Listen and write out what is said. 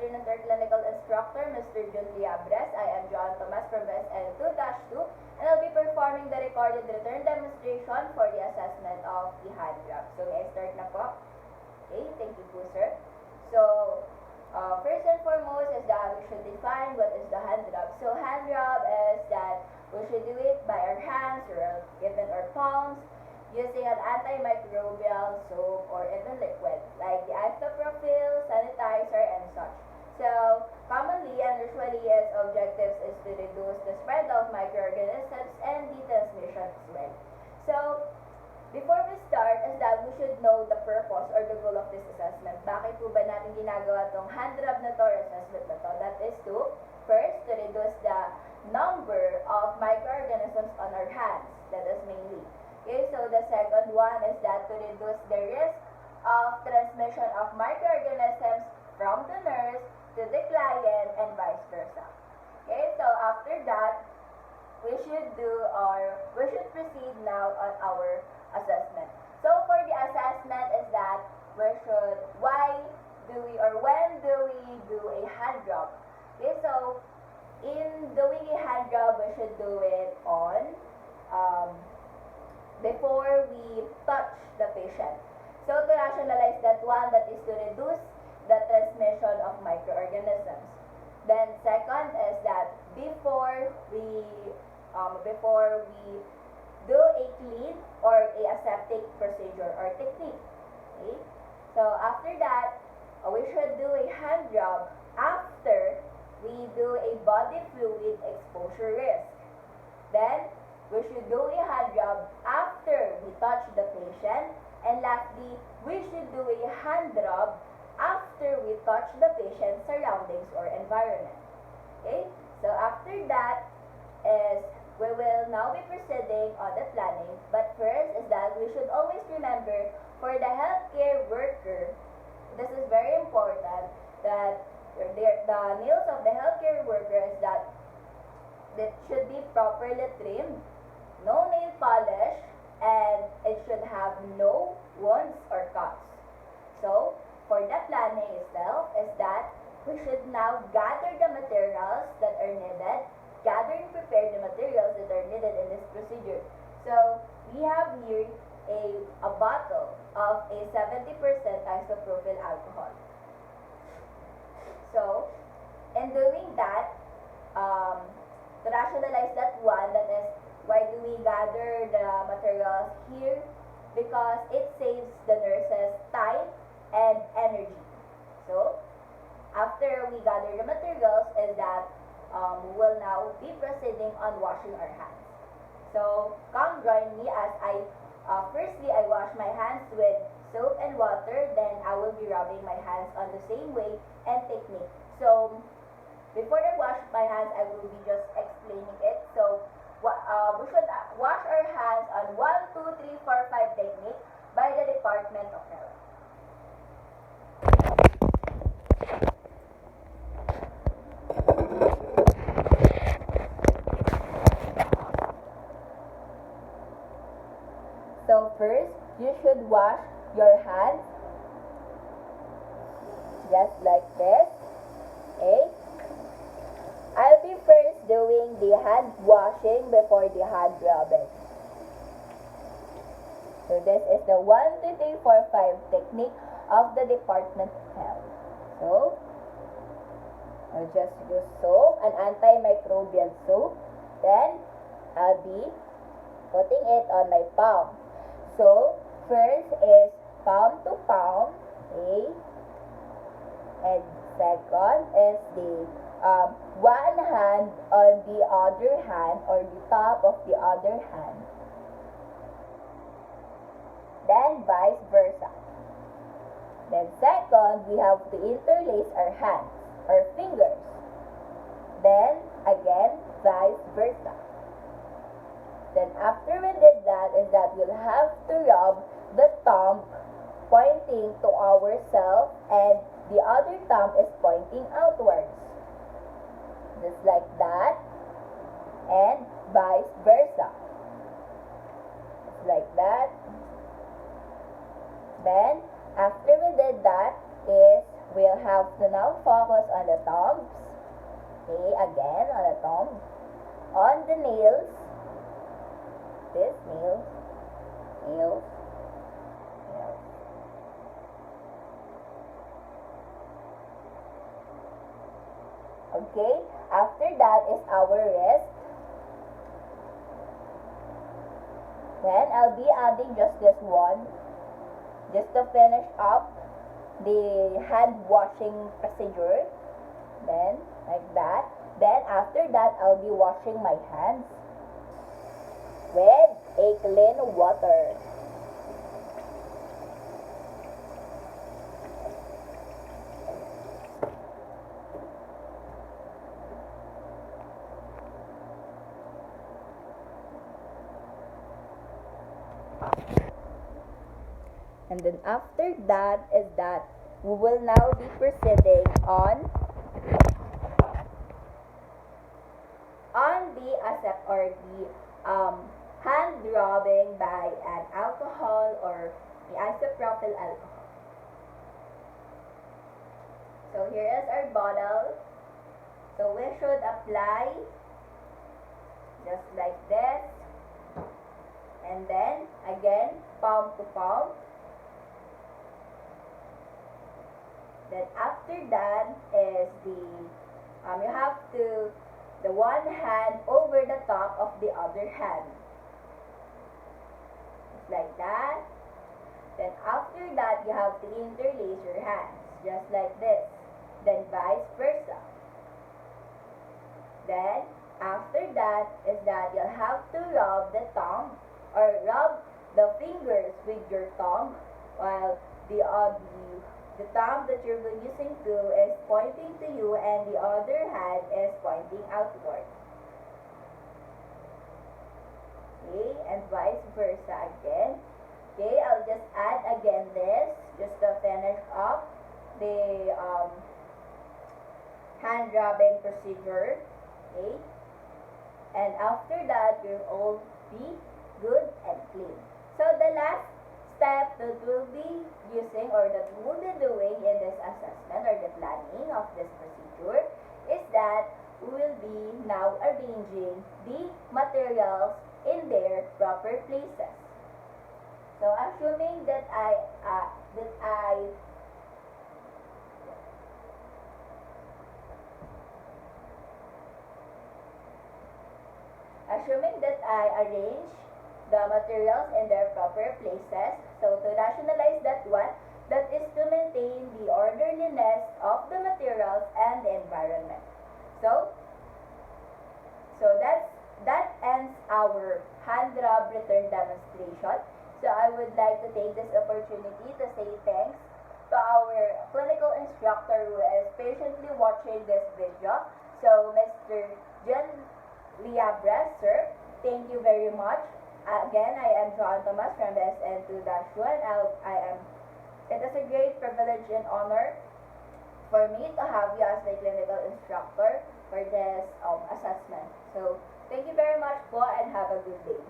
afternoon to our clinical instructor, Mr. Jun Liabres. I am John Tomas from SL 2-2, and I'll be performing the recorded return demonstration for the assessment of the hand job. So, may I start na po? Okay, thank you po, sir. So, first and foremost is that we should define what is the hand rub. So, hand rub is that we should do it by our hands or even our palms, using an antimicrobial soap or even liquid like the isopropyl, sanitizer, and such. So, commonly and usually its objectives is to reduce the spread of microorganisms and the transmission as well. So, before we start is that we should know the purpose or the goal of this assessment. Bakit po ba natin ginagawa tong hand rub na to or assessment na to? That is to, first, to reduce the number of microorganisms on our hands. That is mainly. Okay, so the second one is that to reduce the risk of transmission of microorganisms from the nurse to the client and vice versa. Okay, so after that, we should proceed now on our assessment. So for the assessment is that when do we do a hand rub? Okay, so in doing a hand rub, we should do it on before we touch the patient. So to rationalize that one, that is to reduce the transmission of microorganisms. Then second is that before we do a clean or a aseptic procedure or technique. Okay? So after that, we should do a hand rub after we do a body fluid exposure risk. Then we should do a hand rub after we touch the patient. And lastly, we should do a hand rub after we touch the patient's surroundings or environment. Okay? So after that is we will now be proceeding on the planning. But first is that we should always remember for the healthcare worker, this is very important that the nails of the healthcare worker is that it should be properly trimmed, no nail polish, and it should have no wounds or cuts. So, for the planning itself is that we should now gather the materials that are needed, gather and prepare the materials that are needed in this procedure. So, we have here a bottle of a 70% isopropyl alcohol. So, in doing that, to rationalize that one, that is, why do we gather the materials here? Because it saves the nurses time and energy. So, after we gather the materials is that we will now be proceeding on washing our hands. So, come join me as firstly I wash my hands with soap and water, then I will be rubbing my hands on the same way and technique. So, before I wash my hands, I will be just explaining it. So, we should wash our hands on 1, 2, 3, 4, 5 technique by the Department of Health. So first, you should wash your hands just like this. Okay? I'll be first doing the hand washing before the hand rubbing. So this is the 1, 2, 3, 4, 5 technique of the Department of Health. So, I'll just use soap, an antimicrobial soap. Then, I'll be putting it on my palm. So, first is palm to palm. Okay? And second is the one hand on the other hand or the top of the other hand. Then vice versa. Then second, we have to interlace our hands or fingers. Then again, vice versa. Then after we did that is that we'll have to rub the thumb pointing to ourselves and the other thumb is pointing outwards. Just like that. And vice versa. Just like that. Then, after we did that, is we'll have to now focus on the thumbs. Okay, again on the thumb. On the nails. This nails. Nails. Nails. Okay, after that is our wrist. Then I'll be adding just this one, just to finish up the hand washing procedure. Then, like that. Then after that, I'll be washing my hands with a clean water. And then after that is that we will now be proceeding on the accept or the hand rubbing by an alcohol or the isopropyl alcohol. So here is our bottle. So we should apply just like this, and then again palm to palm. Then after that is you have to the one hand over the top of the other hand. Just like that. Then after that you have to interlace your hands just like this. Then vice versa. Then after that is that you'll have to rub the thumb or rub the fingers with your thumb while the thumb that you're using to is pointing to you and the other hand is pointing outward. Okay, and vice versa again. Okay, I'll just add again this just to finish up the hand rubbing procedure. Okay, and after that you'll all be good and clean. So the last step that we'll be using or that we'll be doing in this assessment or the planning of this procedure is that we will be now arranging the materials in their proper places. So assuming that I arrange the materials in their proper places. So to rationalize that one, that is to maintain the orderliness of the materials and the environment. So that ends our hand rub return demonstration. So I would like to take this opportunity to say thanks to our clinical instructor who is patiently watching this video. So Mr. John Liabres, sir, thank you very much. Again, I am Joan Tomas from the SN2-1. It is a great privilege and honor for me to have you as my clinical instructor for this assessment. So, thank you very much po and have a good day.